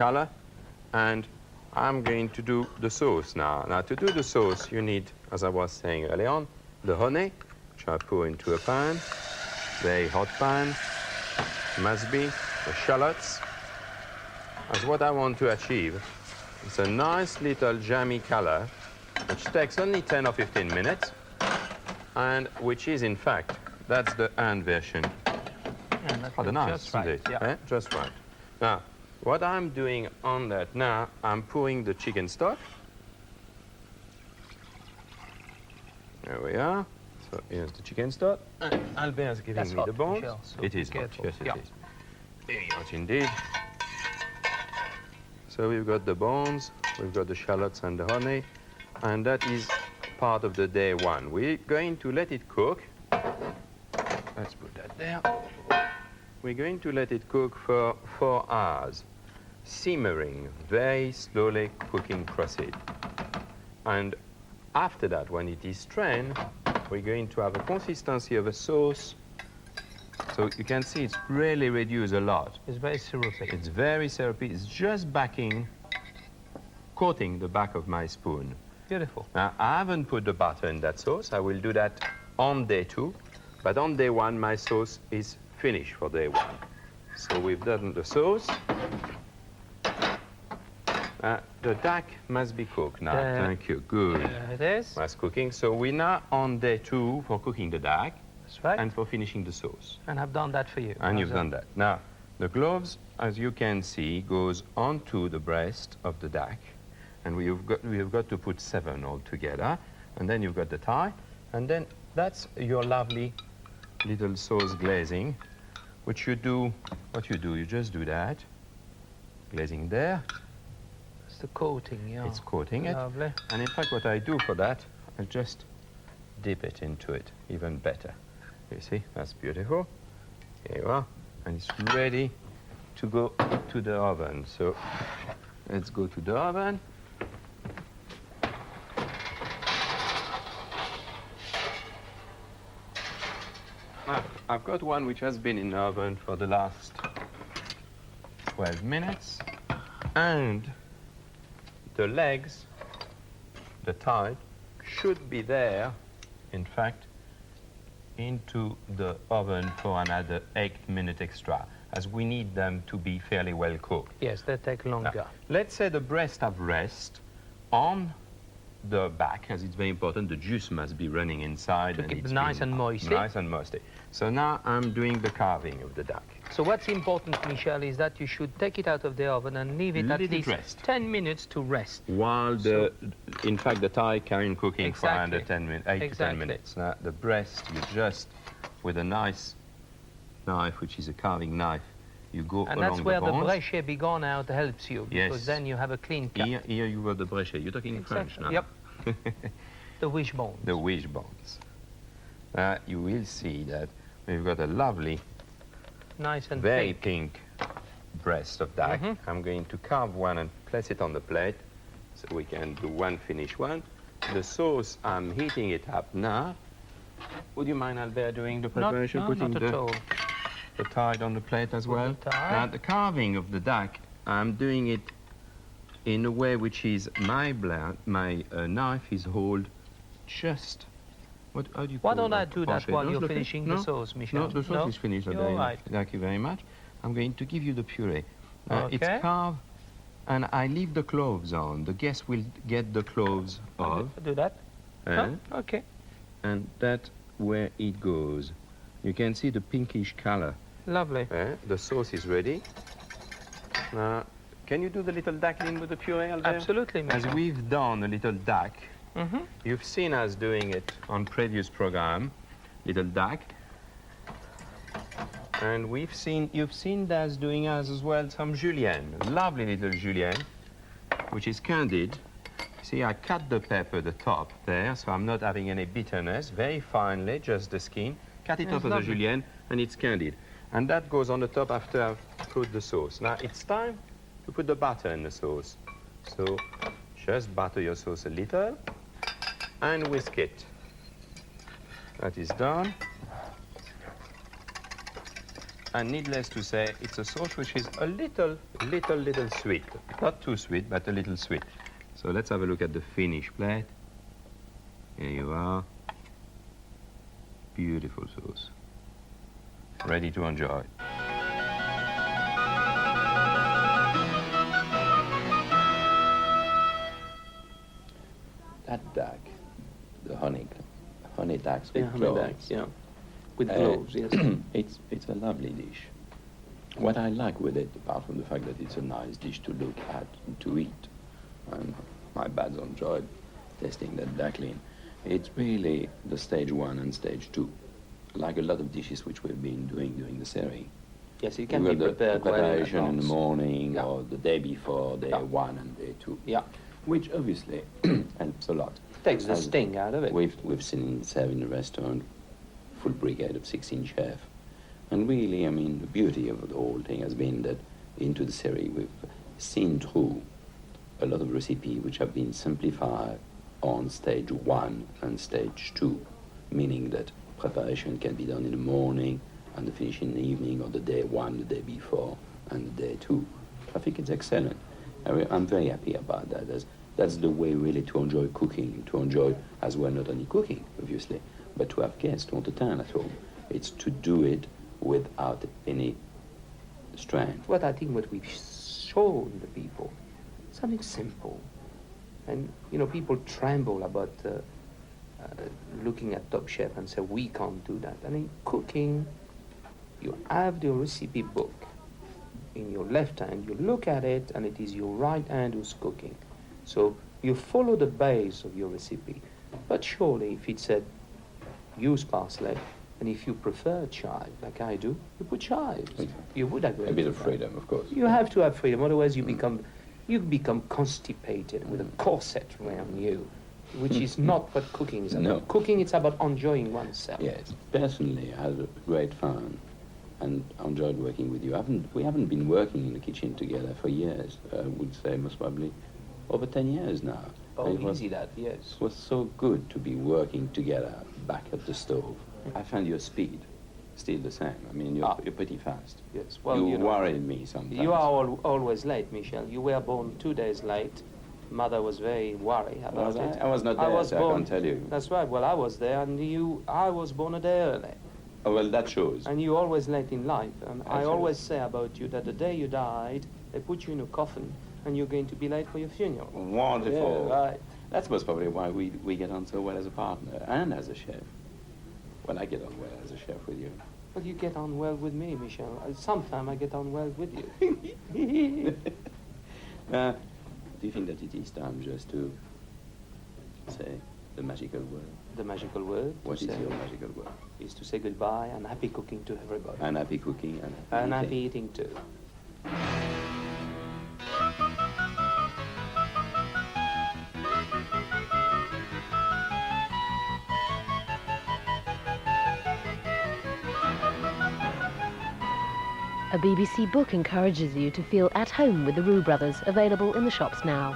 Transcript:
color, and I'm going to do the sauce now. Now, to do the sauce, you need, as I was saying earlier on, the honey, which I pour into a pan, very hot pan, must be, the shallots. As what I want to achieve, it's a nice little jammy color, which takes only 10 or 15 minutes, and which is, in fact, that's the end version. Oh, nice, just right. Yeah. Just right. Now, what I'm doing on that now, I'm pouring the chicken stock. There we are. So here's the chicken stock. And Albert is giving me the bones. Michel, so it is hot, careful. yes, it is. Very hot indeed. So we've got the bones, we've got the shallots and the honey, and that is part of the day one. We're going to let it cook. Let's put that there. We're going to let it cook for 4 hours, simmering, very slowly cooking process. And after that, when it is strained, we're going to have a consistency of a sauce. So you can see it's really reduced a lot. It's very syrupy. It's very syrupy. It's just coating the back of my spoon. Beautiful. Now, I haven't put the butter in that sauce. I will do that on day 2. But on day 1, my sauce is finished for day 1. So we've done the sauce. The duck must be cooked now. Thank you. Good. There it is. That's cooking. So we're now on day 2 for cooking the duck. That's right. And for finishing the sauce. And I've done that for you. And you've done that. Now, the gloves, as you can see, goes onto the breast of the duck. And we've got to put 7 all together. And then you've got the thigh. And then that's your lovely little sauce glazing, which you do, you just do that. Glazing there. It's the coating, yeah. It's coating it. Lovely. And in fact, what I do for that, I just dip it into it, even better. You see, that's beautiful. Here you are. And it's ready to go to the oven. So let's go to the oven. I've got one which has been in the oven for the last 12 minutes. And the legs, the thigh, should be there, in fact, into the oven for another 8 minutes extra, as we need them to be fairly well cooked. Yes, they take longer. Now, let's say the breast have rest on the back, as it's very important. The juice must be running inside. To and keep it's it nice and moist. Nice and moist. So now I'm doing the carving of the duck. So what's important, Michel, is that you should take it out of the oven and leave it at least rest. 10 minutes to rest. While in fact, the thigh carrying cooking for under 10 minutes, 8 to 10 minutes. Now, the breast, you just, with a nice knife, which is a carving knife, you go along the bones. And that's where the brechet be gone out helps you, because then you have a clean cut. Here you got the brechet. You're talking French now. Yep. The wishbones. The wishbones. You will see that we've got a lovely, nice and very pink breast of duck. I'm going to carve one and place it on the plate so we can do one finished one. The sauce, I'm heating it up now. Would you mind, Albert, doing the preparation? Putting not at all. The thigh on the plate as well. Now, the carving of the duck, I'm doing it in a way which is my knife is hold just. How do you Why don't I do that while you're finishing the sauce, Michel? No, the sauce is finished. You're right. Thank you very much. I'm going to give you the puree. Okay. It's carved, and I leave the cloves on. The guest will get the cloves off. Do that? Okay. And that's where it goes. You can see the pinkish color. Lovely. The sauce is ready. Now, can you do the little duckling with the puree, Albert? Absolutely, Michel. As we've done a little duck, you've seen us doing it on previous program, little duck. And you've seen us doing as well some julienne, lovely little julienne, which is candied. See, I cut the pepper, the top there, so I'm not having any bitterness, very finely, just the skin. Cut it off of the julienne, and it's candied. And that goes on the top after I've put the sauce. Now, it's time to put the butter in the sauce. So, just butter your sauce a little, and whisk it. That is done. And needless to say, it's a sauce which is a little sweet. Not too sweet, but a little sweet. So let's have a look at the finished plate. Here you are. Beautiful sauce. Ready to enjoy. That duck, the honey ducks with Yeah, cloves. ducks, yeah. With cloves, yes. It's a lovely dish. What I like with it, apart from the fact that it's a nice dish to look at and to eat, and my bads enjoyed tasting that duckling, it's really the stage 1 and stage 2. Like a lot of dishes which we've been doing during the series. Yes, it can You be got the prepared well in preparation in the advance. morning Yeah. or the day before, day Yeah. 1 and day 2. Yeah, Which obviously helps a lot. takes the As sting out of it. We've seen served in a restaurant, full brigade of 16 chefs. And really, I mean, the beauty of the whole thing has been that into the series we've seen through a lot of recipes which have been simplified on stage 1 and stage 2, meaning that preparation can be done in the morning and the finish in the evening, or the day 1, the day before, and the day 2. I think it's excellent. I'm very happy about that. That's the way really to enjoy cooking, to enjoy as well not only cooking, obviously, but to have guests, to entertain at home. It's to do it without any strain. What I think what we've shown the people, something simple. And, you know, people tremble about looking at Top Chef and say, we can't do that. I mean, cooking, you have the recipe book in your left hand, you look at it, and it is your right hand who's cooking. So you follow the base of your recipe. But surely, if it said, use parsley, and if you prefer chive, like I do, you put chives. You would agree. A bit to of that. freedom, of course. You have to have freedom, otherwise you become constipated with a corset around you, which is not what cooking is about. No. Cooking, it's about enjoying oneself. Yes, personally, I had great fun and enjoyed working with you. We haven't been working in the kitchen together for years. I would say most probably over 10 years now. Oh, And easy that, yes. It was so good to be working together back at the stove. I found your speed still the same. I mean, you're pretty fast. Yes. Well, you you know, worried me sometimes. you are always late, Michel. You were born 2 days late. Mother was very worried about Was it. I was not there, so I can't tell you. That's right. Well, I was there, and I was born a day early. Oh, well, that shows. And you're always late in life. And I Absolutely. always say about you that the day you died, they put you in a coffin, and you're going to be late for your funeral. Wonderful. Yeah, right. That's most probably why we get on so well as a partner and as a chef. Well, I get on well as a chef with you. Well, you get on well with me, Michel. Sometimes I get on well with you. Do you think that it is time just to say the magical word? The magical word. What is your magical word? Is to say goodbye and happy cooking to everybody. And happy cooking And happy eating too. A BBC book encourages you to feel at home with the Roux Brothers, available in the shops now.